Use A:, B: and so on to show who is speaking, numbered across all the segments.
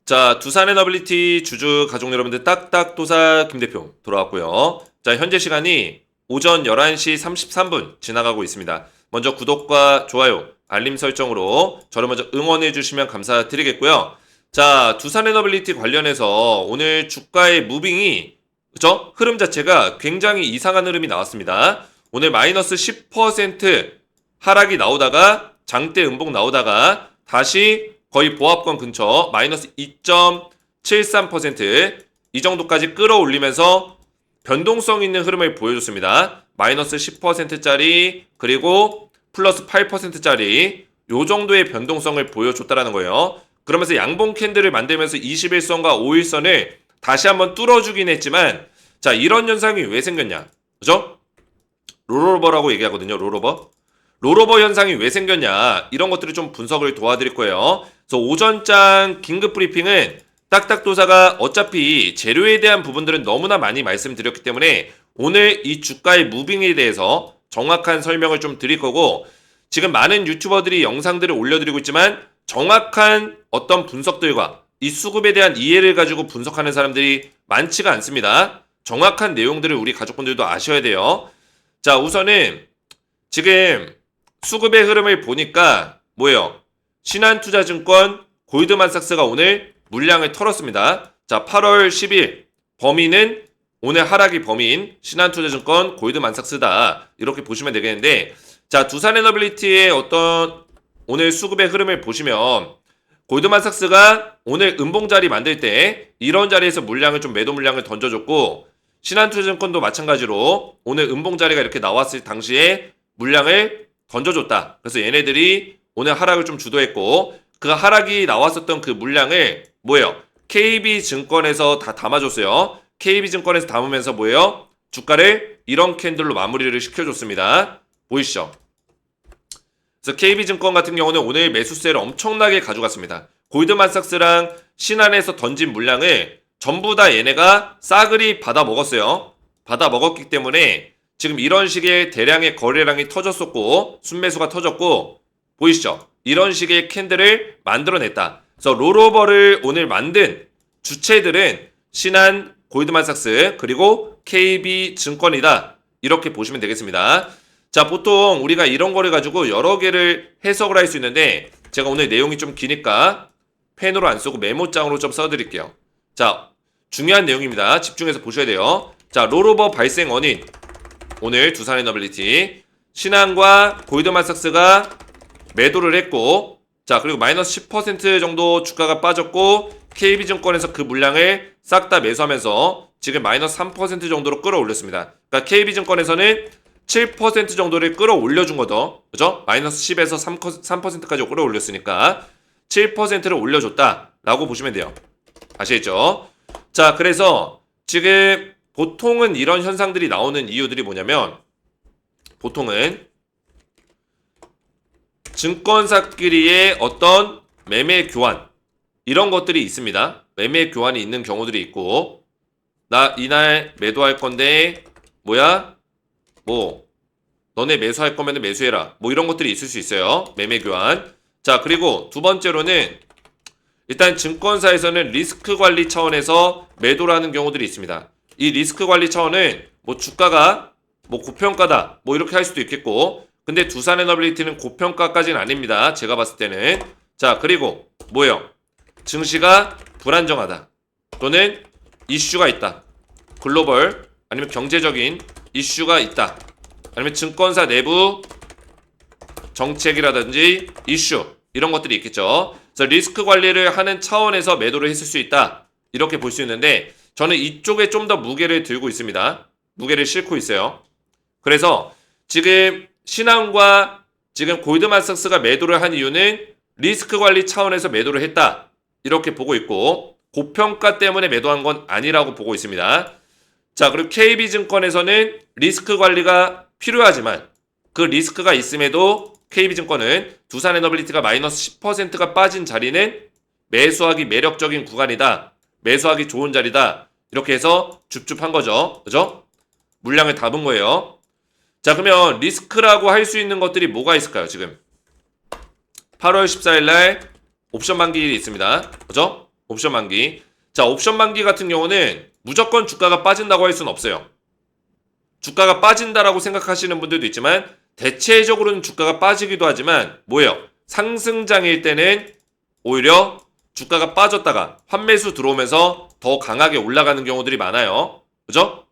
A: 자, 두산 에너빌리티 주주 가족 여러분들 딱딱도사 김대표 돌아왔고요. 자, 현재 시간이 오전 11시 33분 지나가고 있습니다. 먼저 구독과 좋아요, 알림 설정으로 저를 먼저 응원해 주시면 감사드리겠고요. 자, 두산 에너빌리티 관련해서 오늘 주가의 무빙이 그죠? 흐름 자체가 굉장히 이상한 흐름이 나왔습니다. 오늘 마이너스 10% 하락이 나오다가 장대 음봉 나오다가 다시 거의 보합권 근처 마이너스 2.73% 이 정도까지 끌어올리면서 변동성 있는 흐름을 보여줬습니다. 마이너스 10%짜리 그리고 플러스 8%짜리 요 정도의 변동성을 보여줬다라는 거예요. 그러면서 양봉 캔들을 만들면서 21선과 5일선을 다시 한번 뚫어주긴 했지만 자, 이런 현상이 왜 생겼냐? 그죠? 롤오버라고 얘기하거든요. 롤오버 현상이 왜 생겼냐? 이런 것들을 좀 분석을 도와드릴 거예요. 그래서 오전장 긴급 브리핑은 딱딱도사가 어차피 재료에 대한 부분들은 너무나 많이 말씀드렸기 때문에 오늘 이 주가의 무빙에 대해서 정확한 설명을 좀 드릴 거고 지금 많은 유튜버들이 영상들을 올려드리고 있지만 정확한 어떤 분석들과 이 수급에 대한 이해를 가지고 분석하는 사람들이 많지가 않습니다. 정확한 내용들을 우리 가족분들도 아셔야 돼요. 자, 우선은 지금 수급의 흐름을 보니까 뭐예요? 신한투자증권 골드만삭스가 오늘 물량을 털었습니다. 자, 8월 10일 범위는 오늘 하락이 범위인 신한투자증권 골드만삭스다. 이렇게 보시면 되겠는데 자, 두산에너빌리티의 어떤 오늘 수급의 흐름을 보시면 골드만삭스가 오늘 음봉자리 만들 때 이런 자리에서 물량을 좀 매도 물량을 던져줬고 신한투자증권도 마찬가지로 오늘 음봉자리가 이렇게 나왔을 당시에 물량을 던져줬다. 그래서 얘네들이 오늘 하락을 좀 주도했고 그 하락이 나왔었던 그 물량을 뭐예요? KB증권에서 다 담아줬어요. KB증권에서 담으면서 뭐예요? 주가를 이런 캔들로 마무리를 시켜줬습니다. 보이시죠? 그래서 KB증권 같은 경우는 오늘 매수세를 엄청나게 가져갔습니다. 골드만삭스랑 신한에서 던진 물량을 전부 다 얘네가 싸그리 받아 먹었어요. 받아 먹었기 때문에 지금 이런 식의 대량의 거래량이 터졌었고 순매수가 터졌고 보이시죠? 이런 식의 캔들을 만들어냈다. 그래서 롤오버를 오늘 만든 주체들은 신한, 골드만삭스 그리고 KB증권이다. 이렇게 보시면 되겠습니다. 자, 보통 우리가 이런 거를 가지고 여러 개를 해석을 할 수 있는데 제가 오늘 내용이 좀 기니까 펜으로 안 쓰고 메모장으로 좀 써드릴게요. 자, 중요한 내용입니다. 집중해서 보셔야 돼요. 자, 롤오버 발생 원인 오늘 두산에너빌리티 신한과 골드만삭스가 매도를 했고 자, 그리고 마이너스 10% 정도 주가가 빠졌고 KB증권에서 그 물량을 싹 다 매수하면서 지금 마이너스 3% 정도로 끌어올렸습니다. 그러니까 KB증권에서는 7% 정도를 끌어올려준 거죠. 그죠? 마이너스 10에서 3%까지 끌어올렸으니까 7%를 올려줬다라고 보시면 돼요. 아시겠죠? 자, 그래서 지금 보통은 이런 현상들이 나오는 이유들이 뭐냐면 보통은 증권사끼리의 어떤 매매 교환 이런 것들이 있습니다. 매매 교환이 있는 경우들이 있고 나 이날 매도할 건데 뭐야? 뭐 너네 매수할 거면 매수해라. 뭐 이런 것들이 있을 수 있어요. 매매 교환. 자, 그리고 두 번째로는 일단 증권사에서는 리스크 관리 차원에서 매도를 하는 경우들이 있습니다. 이 리스크 관리 차원은 뭐 주가가 뭐 고평가다 뭐 이렇게 할 수도 있겠고 근데 두산에너빌리티는 고평가까지는 아닙니다. 제가 봤을 때는. 자, 그리고 뭐예요? 증시가 불안정하다 또는 이슈가 있다. 글로벌 아니면 경제적인 이슈가 있다. 아니면 증권사 내부 정책이라든지 이슈 이런 것들이 있겠죠. 그래서 리스크 관리를 하는 차원에서 매도를 했을 수 있다. 이렇게 볼 수 있는데 저는 이쪽에 좀 더 무게를 들고 있습니다. 무게를 싣고 있어요. 그래서 지금 신한과 지금 골드만삭스가 매도를 한 이유는 리스크 관리 차원에서 매도를 했다. 이렇게 보고 있고 고평가 때문에 매도한 건 아니라고 보고 있습니다. 자, 그리고 KB증권에서는 리스크 관리가 필요하지만 그 리스크가 있음에도 KB증권은 두산에너빌리티가 마이너스 10%가 빠진 자리는 매수하기 매력적인 구간이다. 매수하기 좋은 자리다. 이렇게 해서 줍줍한 거죠. 그죠? 물량을 담은 거예요. 자, 그러면 리스크라고 할 수 있는 것들이 뭐가 있을까요? 지금 8월 14일 날 옵션 만기일이 있습니다. 그죠? 옵션 만기. 자, 옵션 만기 같은 경우는 무조건 주가가 빠진다고 할 수는 없어요. 주가가 빠진다라고 생각하시는 분들도 있지만 대체적으로는 주가가 빠지기도 하지만 뭐예요? 상승장일 때는 오히려 주가가 빠졌다가 환매수 들어오면서 더 강하게 올라가는 경우들이 많아요. 그죠?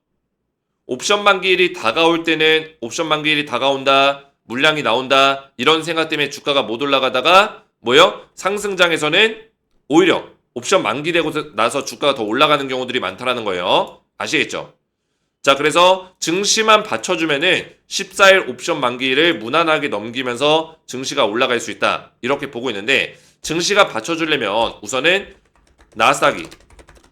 A: 옵션 만기일이 다가올 때는 옵션 만기일이 다가온다, 물량이 나온다 이런 생각 때문에 주가가 못 올라가다가 뭐예요? 상승장에서는 오히려 옵션 만기되고 나서 주가가 더 올라가는 경우들이 많다라는 거예요. 아시겠죠? 자, 그래서 증시만 받쳐주면은 14일 옵션 만기일을 무난하게 넘기면서 증시가 올라갈 수 있다. 이렇게 보고 있는데 증시가 받쳐주려면 우선은 나스닥이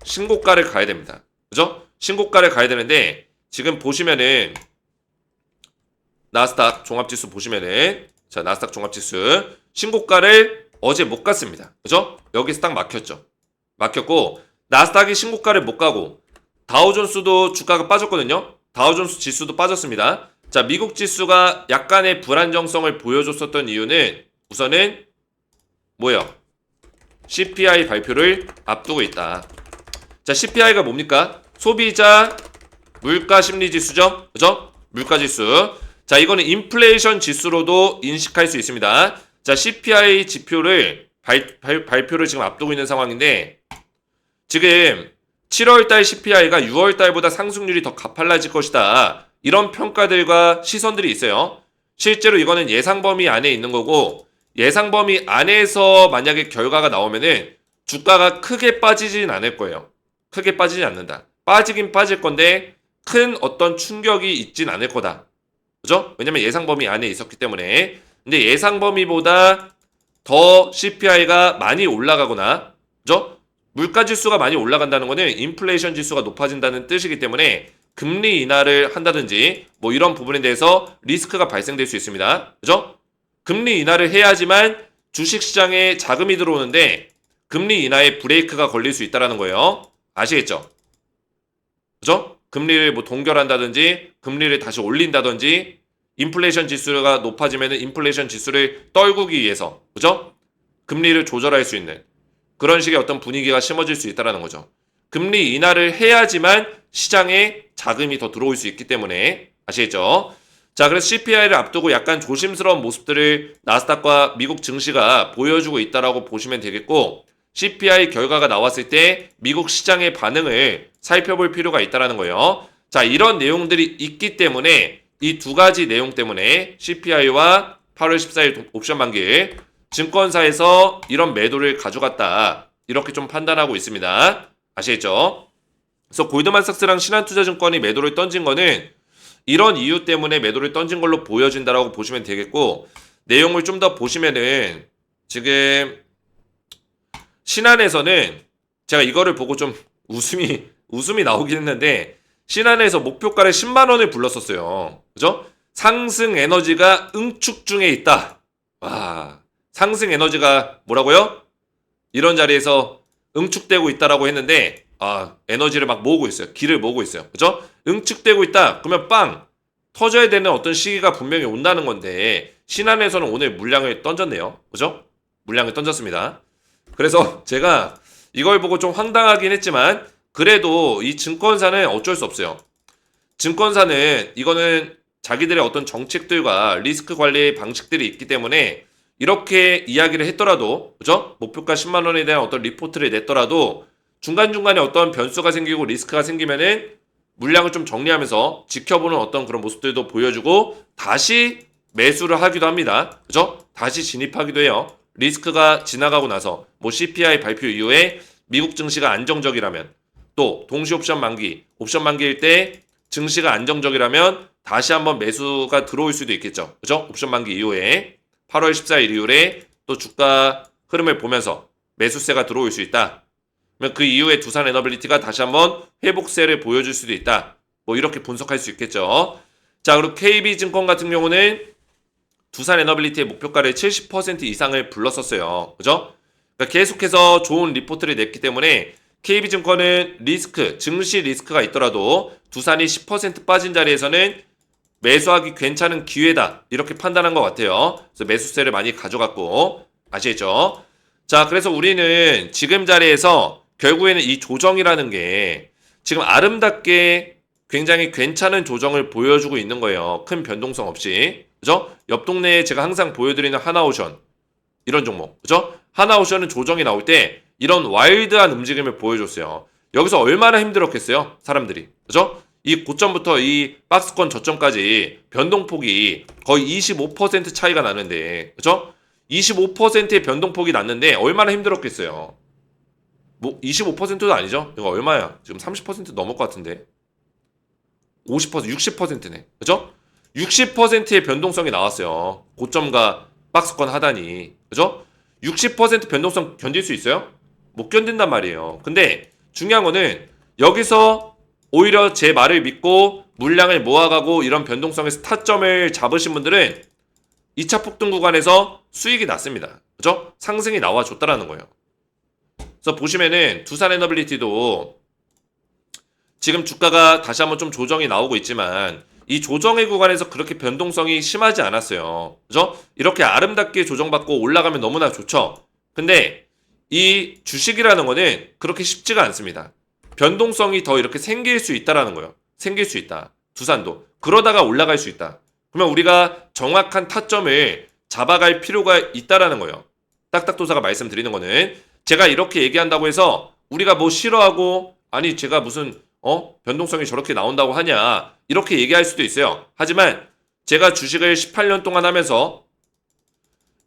A: 신고가를 가야 됩니다. 그죠? 신고가를 가야 되는데 지금 보시면은 나스닥 종합지수 보시면은 자, 나스닥 종합지수 신고가를 어제 못 갔습니다. 그죠? 여기서 딱 막혔죠. 막혔고 나스닥이 신고가를 못 가고 다우존스도 주가가 빠졌거든요. 다우존스 지수도 빠졌습니다. 자, 미국 지수가 약간의 불안정성을 보여줬었던 이유는 우선은 뭐예요? CPI 발표를 앞두고 있다. 자, CPI가 뭡니까? 소비자 물가 심리 지수죠. 그죠? 물가 지수. 자, 이거는 인플레이션 지수로도 인식할 수 있습니다. 자, CPI 지표를 발표를 지금 앞두고 있는 상황인데 지금 7월달 CPI가 6월달보다 상승률이 더 가팔라질 것이다. 이런 평가들과 시선들이 있어요. 실제로 이거는 예상 범위 안에 있는 거고 예상 범위 안에서 만약에 결과가 나오면은 주가가 크게 빠지진 않을 거예요. 크게 빠지진 않는다. 빠지긴 빠질 건데 큰 어떤 충격이 있진 않을 거다. 그죠? 왜냐면 예상 범위 안에 있었기 때문에. 근데 예상 범위보다 더 CPI가 많이 올라가거나, 그죠? 물가 지수가 많이 올라간다는 거는 인플레이션 지수가 높아진다는 뜻이기 때문에 금리 인하를 한다든지 뭐 이런 부분에 대해서 리스크가 발생될 수 있습니다. 그죠? 금리 인하를 해야지만 주식시장에 자금이 들어오는데 금리 인하에 브레이크가 걸릴 수 있다는 거예요. 아시겠죠? 그죠? 금리를 뭐 동결한다든지 금리를 다시 올린다든지 인플레이션 지수가 높아지면 인플레이션 지수를 떨구기 위해서 그죠? 금리를 조절할 수 있는 그런 식의 어떤 분위기가 심어질 수 있다는 거죠. 금리 인하를 해야지만 시장에 자금이 더 들어올 수 있기 때문에 아시겠죠? 자, 그래서 CPI를 앞두고 약간 조심스러운 모습들을 나스닥과 미국 증시가 보여주고 있다라고 보시면 되겠고 CPI 결과가 나왔을 때 미국 시장의 반응을 살펴볼 필요가 있다는 거예요. 자, 이런 내용들이 있기 때문에 이 두 가지 내용 때문에 CPI와 8월 14일 옵션 만기일 증권사에서 이런 매도를 가져갔다. 이렇게 좀 판단하고 있습니다. 아시겠죠? 그래서 골드만삭스랑 신한투자증권이 매도를 던진 거는 이런 이유 때문에 매도를 던진 걸로 보여진다라고 보시면 되겠고 내용을 좀 더 보시면은 지금 신한에서는 제가 이거를 보고 좀 웃음이 나오긴 했는데 신한에서 목표가를 10만 원을 불렀었어요. 그죠? 상승 에너지가 응축 중에 있다. 와, 상승 에너지가 뭐라고요? 이런 자리에서 응축되고 있다라고 했는데 에너지를 막 모으고 있어요. 기를 모으고 있어요. 그죠? 응축되고 있다. 그러면 빵 터져야 되는 어떤 시기가 분명히 온다는 건데 신한에서는 오늘 물량을 던졌네요. 그죠? 물량을 던졌습니다. 그래서 제가 이걸 보고 좀 황당하긴 했지만 그래도 이 증권사는 어쩔 수 없어요. 증권사는 이거는 자기들의 어떤 정책들과 리스크 관리 방식들이 있기 때문에 이렇게 이야기를 했더라도 그죠? 목표가 10만 원에 대한 어떤 리포트를 냈더라도 중간중간에 어떤 변수가 생기고 리스크가 생기면은 물량을 좀 정리하면서 지켜보는 어떤 그런 모습들도 보여주고 다시 매수를 하기도 합니다. 그죠? 다시 진입하기도 해요. 리스크가 지나가고 나서 뭐 CPI 발표 이후에 미국 증시가 안정적이라면 또 동시 옵션 만기일 때 증시가 안정적이라면 다시 한번 매수가 들어올 수도 있겠죠. 그죠? 옵션 만기 이후에 8월 14일 이후에 또 주가 흐름을 보면서 매수세가 들어올 수 있다. 그러면 그 이후에 두산 에너빌리티가 다시 한번 회복세를 보여줄 수도 있다. 뭐 이렇게 분석할 수 있겠죠. 자, 그리고 KB증권 같은 경우는 두산 에너빌리티의 목표가를 70% 이상을 불렀었어요. 그죠? 그러니까 계속해서 좋은 리포트를 냈기 때문에 KB증권은 증시 리스크가 있더라도 두산이 10% 빠진 자리에서는 매수하기 괜찮은 기회다. 이렇게 판단한 것 같아요. 그래서 매수세를 많이 가져갔고, 아시겠죠? 자, 그래서 우리는 지금 자리에서 결국에는 이 조정이라는 게 지금 아름답게 굉장히 괜찮은 조정을 보여주고 있는 거예요. 큰 변동성 없이. 그죠? 옆 동네에 제가 항상 보여드리는 하나오션. 이런 종목. 그죠? 하나오션은 조정이 나올 때 이런 와일드한 움직임을 보여줬어요. 여기서 얼마나 힘들었겠어요? 사람들이. 그죠? 이 고점부터 이 박스권 저점까지 변동폭이 거의 25% 차이가 나는데, 그죠? 25%의 변동폭이 났는데 얼마나 힘들었겠어요? 뭐 25%도 아니죠? 이거 얼마야? 지금 30% 넘을 것 같은데. 50%, 60%네. 그죠? 60%의 변동성이 나왔어요. 고점과 박스권 하단이. 그죠? 60% 변동성 견딜 수 있어요? 못 견딘단 말이에요. 근데 중요한 거는 여기서 오히려 제 말을 믿고 물량을 모아가고 이런 변동성에서 타점을 잡으신 분들은 2차 폭등 구간에서 수익이 났습니다. 그죠? 상승이 나와줬다라는 거예요. 그래서 보시면은 두산 에너빌리티도 지금 주가가 다시 한번 좀 조정이 나오고 있지만 이 조정의 구간에서 그렇게 변동성이 심하지 않았어요. 그죠? 이렇게 아름답게 조정받고 올라가면 너무나 좋죠. 근데 이 주식이라는 거는 그렇게 쉽지가 않습니다. 변동성이 더 이렇게 생길 수 있다라는 거예요. 생길 수 있다. 두산도. 그러다가 올라갈 수 있다. 그러면 우리가 정확한 타점을 잡아갈 필요가 있다라는 거예요. 딱딱도사가 말씀드리는 거는 제가 이렇게 얘기한다고 해서 우리가 뭐 싫어하고 아니 제가 무슨 변동성이 저렇게 나온다고 하냐 이렇게 얘기할 수도 있어요. 하지만 제가 주식을 18년 동안 하면서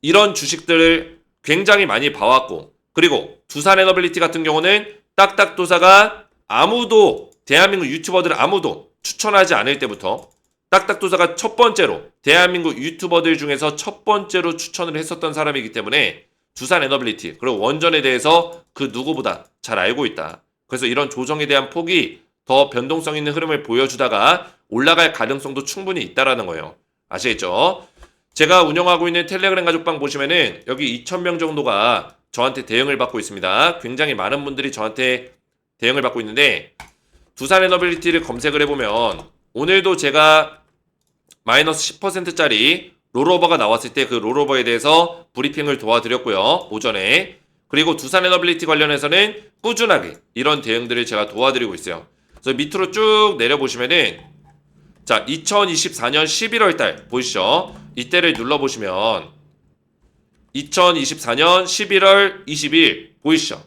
A: 이런 주식들을 굉장히 많이 봐왔고 그리고 두산에너빌리티 같은 경우는 딱딱도사가 아무도 대한민국 유튜버들 아무도 추천하지 않을 때부터 딱딱도사가 첫 번째로 대한민국 유튜버들 중에서 첫 번째로 추천을 했었던 사람이기 때문에 두산에너빌리티 그리고 원전에 대해서 그 누구보다 잘 알고 있다. 그래서 이런 조정에 대한 폭이 더 변동성 있는 흐름을 보여주다가 올라갈 가능성도 충분히 있다라는 거예요. 아시겠죠? 제가 운영하고 있는 텔레그램 가족방 보시면은 여기 2,000명 정도가 저한테 대응을 받고 있습니다. 굉장히 많은 분들이 저한테 대응을 받고 있는데 두산에너빌리티를 검색을 해보면 오늘도 제가 마이너스 10%짜리 롤오버가 나왔을 때 그 롤오버에 대해서 브리핑을 도와드렸고요. 오전에. 그리고 두산에너빌리티 관련해서는 꾸준하게 이런 대응들을 제가 도와드리고 있어요. 그래서 밑으로 쭉 내려보시면은 자 2024년 11월 달 보이시죠? 이때를 눌러보시면 2024년 11월 20일 보이시죠?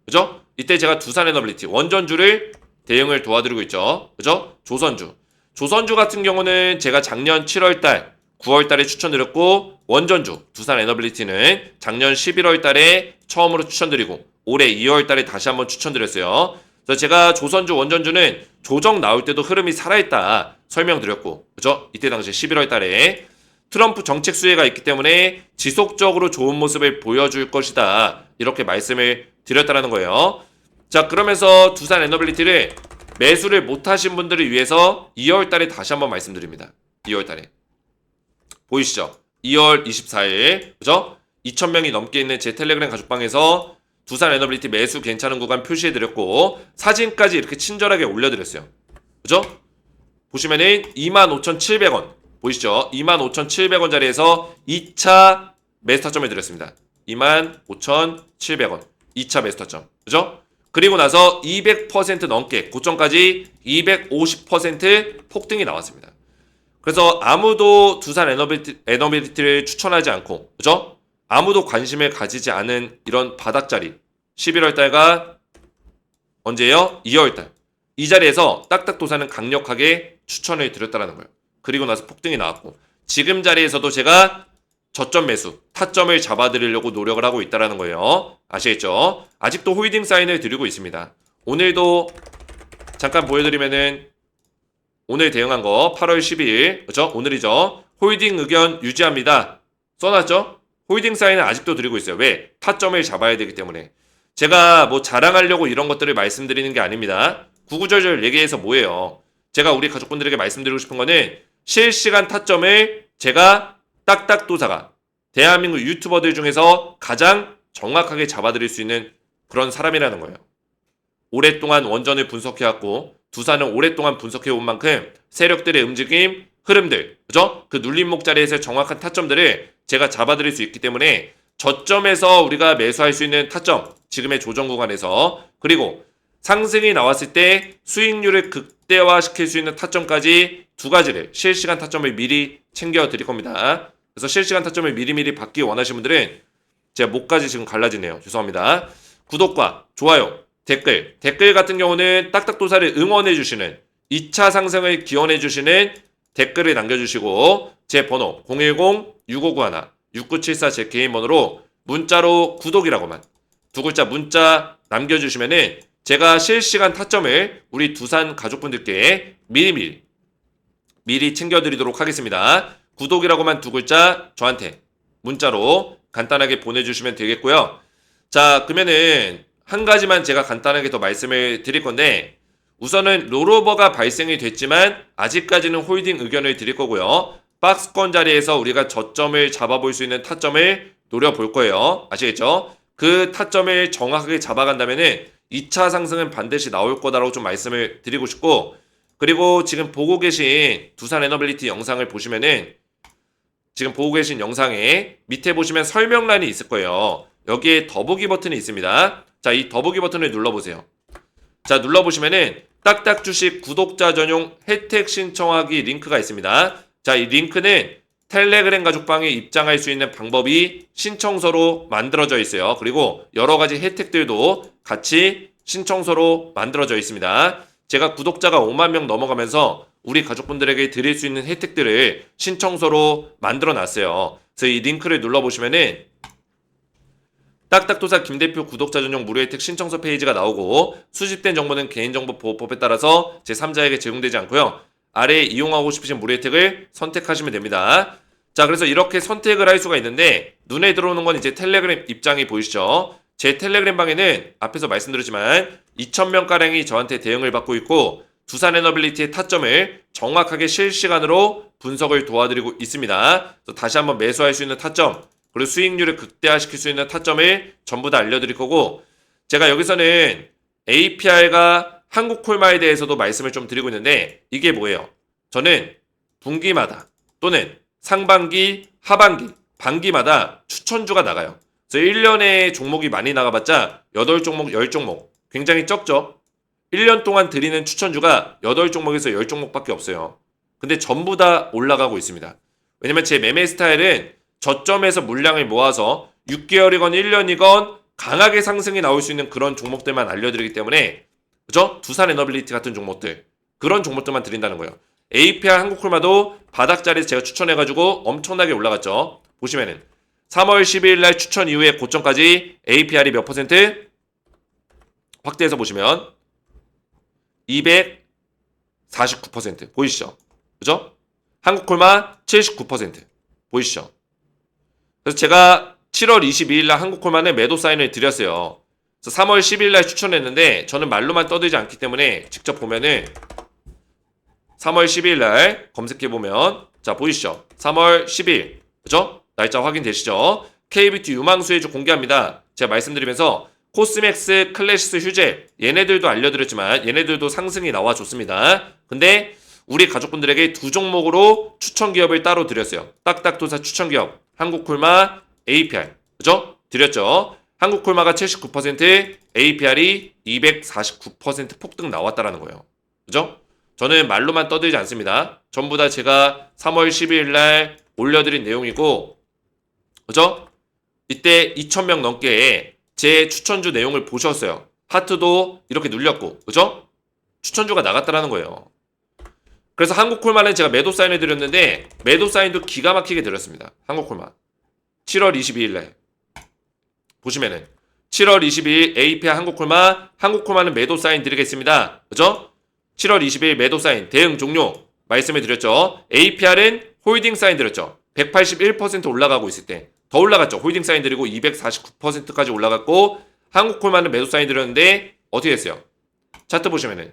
A: 그죠? 이때 제가 두산에너빌리티 원전주를 대응을 도와드리고 있죠. 그죠? 조선주 같은 경우는 제가 작년 7월 달 9월 달에 추천드렸고 원전주 두산에너빌리티는 작년 11월 달에 처음으로 추천드리고 올해 2월 달에 다시 한번 추천드렸어요. 그래서 제가 조선주 원전주는 조정 나올 때도 흐름이 살아있다 설명드렸고 그죠? 이때 당시 11월 달에 트럼프 정책 수혜가 있기 때문에 지속적으로 좋은 모습을 보여줄 것이다 이렇게 말씀을 드렸다는 거예요. 자 그러면서 두산에너빌리티를 매수를 못하신 분들을 위해서 2월 달에 다시 한번 말씀드립니다. 2월 달에 보이시죠? 2월 24일 그죠? 2,000명이 넘게 있는 제 텔레그램 가족방에서 두산에너빌리티 매수 괜찮은 구간 표시해드렸고 사진까지 이렇게 친절하게 올려드렸어요. 그죠? 보시면은 25,700원 보이시죠? 25,700원짜리에서 2차 매수 타점을 드렸습니다. 25,700원 2차 매수 타점 그죠? 그리고 나서 200% 넘게 고점까지 250% 폭등이 나왔습니다. 그래서 아무도 두산 에너빌리티를 추천하지 않고 그죠? 아무도 관심을 가지지 않은 이런 바닥자리 11월 달과 언제예요? 2월 달. 이 자리에서 딱딱도사는 강력하게 추천을 드렸다는 거예요. 그리고 나서 폭등이 나왔고 지금 자리에서도 제가 저점 매수, 타점을 잡아드리려고 노력을 하고 있다는 거예요. 아시겠죠? 아직도 홀딩 사인을 드리고 있습니다. 오늘도 잠깐 보여드리면은 오늘 대응한 거 8월 12일 그죠? 오늘이죠. 홀딩 의견 유지합니다. 써놨죠? 홀딩 사인은 아직도 드리고 있어요. 왜? 타점을 잡아야 되기 때문에. 제가 뭐 자랑하려고 이런 것들을 말씀드리는 게 아닙니다. 구구절절 얘기해서 뭐예요? 제가 우리 가족분들에게 말씀드리고 싶은 거는 실시간 타점을 제가 딱딱도사가 대한민국 유튜버들 중에서 가장 정확하게 잡아드릴 수 있는 그런 사람이라는 거예요. 오랫동안 원전을 분석해왔고 두산은 오랫동안 분석해온 만큼 세력들의 움직임, 흐름들, 그죠? 그 눌림목 자리에서 정확한 타점들을 제가 잡아드릴 수 있기 때문에 저점에서 우리가 매수할 수 있는 타점, 지금의 조정 구간에서, 그리고 상승이 나왔을 때 수익률을 극대화시킬 수 있는 타점까지 두 가지를 실시간 타점을 미리 챙겨 드릴 겁니다. 그래서 실시간 타점을 미리미리 받기 원하시는 분들은 제가 목까지 지금 갈라지네요. 죄송합니다. 구독과 좋아요, 댓글 같은 경우는 딱딱도사를 응원해 주시는 2차 상승을 기원해 주시는 댓글을 남겨주시고 제 번호 010-6591-6974 제 개인 번호로 문자로 구독이라고만 두 글자 문자 남겨주시면은 제가 실시간 타점을 우리 두산 가족분들께 미리 챙겨드리도록 하겠습니다. 구독이라고만 두 글자 저한테 문자로 간단하게 보내주시면 되겠고요. 자, 그러면은 한 가지만 제가 간단하게 더 말씀을 드릴 건데, 우선은 롤오버가 발생이 됐지만 아직까지는 홀딩 의견을 드릴 거고요. 박스권 자리에서 우리가 저점을 잡아볼 수 있는 타점을 노려볼 거예요. 아시겠죠? 그 타점을 정확하게 잡아간다면은 2차 상승은 반드시 나올 거다라고 좀 말씀을 드리고 싶고, 그리고 지금 보고 계신 두산 에너빌리티 영상을 보시면은 지금 보고 계신 영상에 밑에 보시면 설명란이 있을 거예요. 여기에 더보기 버튼이 있습니다. 자, 이 더보기 버튼을 눌러보세요. 자, 눌러보시면은 딱딱 주식 구독자 전용 혜택 신청하기 링크가 있습니다. 자, 이 링크는 텔레그램 가족방에 입장할 수 있는 방법이 신청서로 만들어져 있어요. 그리고 여러 가지 혜택들도 같이 신청서로 만들어져 있습니다. 제가 구독자가 5만 명 넘어가면서 우리 가족분들에게 드릴 수 있는 혜택들을 신청서로 만들어 놨어요. 그래서 이 링크를 눌러보시면은 딱딱도사 김대표 구독자 전용 무료 혜택 신청서 페이지가 나오고, 수집된 정보는 개인정보 보호법에 따라서 제3자에게 제공되지 않고요. 아래에 이용하고 싶으신 무료 혜택을 선택하시면 됩니다. 자, 그래서 이렇게 선택을 할 수가 있는데, 눈에 들어오는 건 이제 텔레그램 입장이 보이시죠? 제 텔레그램 방에는 앞에서 말씀드렸지만 2,000명가량이 저한테 대응을 받고 있고, 두산 에너빌리티의 타점을 정확하게 실시간으로 분석을 도와드리고 있습니다. 다시 한번 매수할 수 있는 타점, 그리고 수익률을 극대화시킬 수 있는 타점을 전부 다 알려드릴 거고, 제가 여기서는 APR과 한국콜마에 대해서도 말씀을 좀 드리고 있는데, 이게 뭐예요? 저는 분기마다 또는 상반기, 하반기, 반기마다 추천주가 나가요. 그래서 1년에 종목이 많이 나가봤자 8종목, 10종목 굉장히 적죠? 1년 동안 드리는 추천주가 8종목에서 10종목밖에 없어요. 근데 전부 다 올라가고 있습니다. 왜냐면 제 매매 스타일은 저점에서 물량을 모아서 6개월이건 1년이건 강하게 상승이 나올 수 있는 그런 종목들만 알려드리기 때문에, 그죠? 두산 에너빌리티 같은 종목들, 그런 종목들만 드린다는 거예요. APR 한국콜마도 바닥자리에서 제가 추천해가지고 엄청나게 올라갔죠. 보시면은 3월 12일 날 추천 이후에 고점까지 APR이 몇 퍼센트? 확대해서 보시면 249% 보이시죠? 그죠? 한국콜마 79% 보이시죠? 그래서 제가 7월 22일 날 한국콜마에 매도 사인을 드렸어요. 그래서 3월 10일 날 추천했는데 저는 말로만 떠들지 않기 때문에 직접 보면은 3월 10일 날 검색해 보면 자 보이시죠? 3월 10일 그죠? 날짜 확인되시죠? KBT 유망수혜주 공개합니다. 제가 말씀드리면서 코스맥스, 클래시스, 휴재 얘네들도 알려드렸지만 얘네들도 상승이 나와줬습니다. 근데 우리 가족분들에게 두 종목으로 추천 기업을 따로 드렸어요. 딱딱도사 추천 기업 한국콜마, APR 그죠? 드렸죠. 한국콜마가 79%, APR이 249% 폭등 나왔다라는 거예요. 그죠? 저는 말로만 떠들지 않습니다. 전부 다 제가 3월 12일 날 올려드린 내용이고, 그죠? 이때 2,000명 넘게 제 추천주 내용을 보셨어요. 하트도 이렇게 눌렸고, 그죠? 추천주가 나갔다라는 거예요. 그래서 한국콜마는 제가 매도 사인을 드렸는데 매도 사인도 기가 막히게 드렸습니다. 한국콜마 7월 22일 날 보시면은 7월 22일 APR 한국콜마는 매도 사인 드리겠습니다. 그죠? 7월 22일 매도 사인 대응 종료 말씀을 드렸죠. APR은 홀딩 사인 드렸죠. 181% 올라가고 있을 때 더 올라갔죠. 홀딩 사인 드리고 249%까지 올라갔고, 한국콜마는 매도 사인 드렸는데 어떻게 됐어요? 차트 보시면은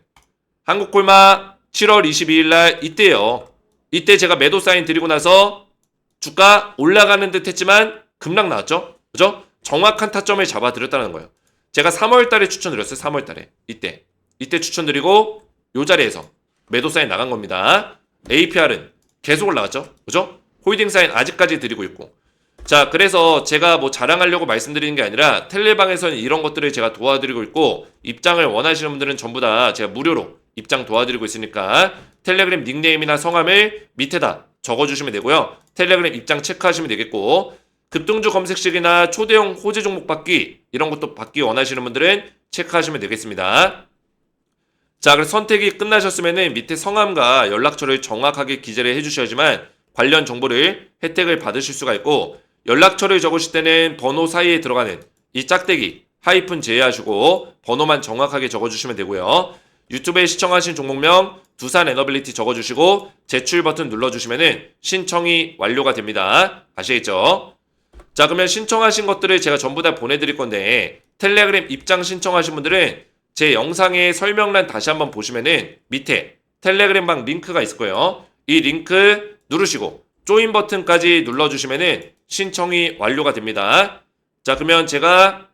A: 한국콜마 7월 22일 날 이때요. 이때 제가 매도 사인 드리고 나서 주가 올라가는 듯 했지만 급락 나왔죠? 그죠? 정확한 타점을 잡아드렸다는 거예요. 제가 3월 달에 추천드렸어요. 3월 달에. 이때 추천드리고 요 자리에서 매도 사인 나간 겁니다. APR은 계속 올라갔죠? 그죠? 홀딩 사인 아직까지 드리고 있고. 자, 그래서 제가 뭐 자랑하려고 말씀드리는 게 아니라 텔레방에서는 이런 것들을 제가 도와드리고 있고 입장을 원하시는 분들은 전부 다 제가 무료로 입장 도와드리고 있으니까 텔레그램 닉네임이나 성함을 밑에다 적어주시면 되고요. 텔레그램 입장 체크하시면 되겠고 급등주 검색식이나 초대형 호재 종목 받기 이런 것도 받기 원하시는 분들은 체크하시면 되겠습니다. 자, 그래서 선택이 끝나셨으면은 밑에 성함과 연락처를 정확하게 기재를 해주셔야지만 관련 정보를 혜택을 받으실 수가 있고 연락처를 적으실 때는 번호 사이에 들어가는 이 짝대기 하이픈 제외하시고 번호만 정확하게 적어주시면 되고요. 유튜브에 시청하신 종목명 두산 에너빌리티 적어주시고 제출 버튼 눌러주시면은 신청이 완료가 됩니다. 아시겠죠? 자, 그러면 신청하신 것들을 제가 전부 다 보내드릴 건데 텔레그램 입장 신청하신 분들은 제 영상의 설명란 다시 한번 보시면은 밑에 텔레그램 방 링크가 있을 거예요. 이 링크 누르시고 조인 버튼까지 눌러주시면은 신청이 완료가 됩니다. 자, 그러면 제가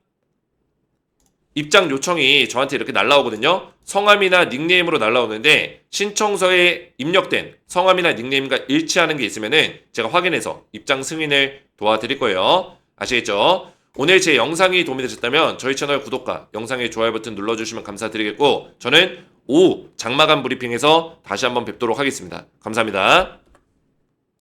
A: 입장 요청이 저한테 이렇게 날라오거든요. 성함이나 닉네임으로 날라오는데 신청서에 입력된 성함이나 닉네임과 일치하는 게 있으면은 제가 확인해서 입장 승인을 도와드릴 거예요. 아시겠죠? 오늘 제 영상이 도움이 되셨다면 저희 채널 구독과 영상의 좋아요 버튼 눌러주시면 감사드리겠고 저는 오후 장마감 브리핑에서 다시 한번 뵙도록 하겠습니다. 감사합니다.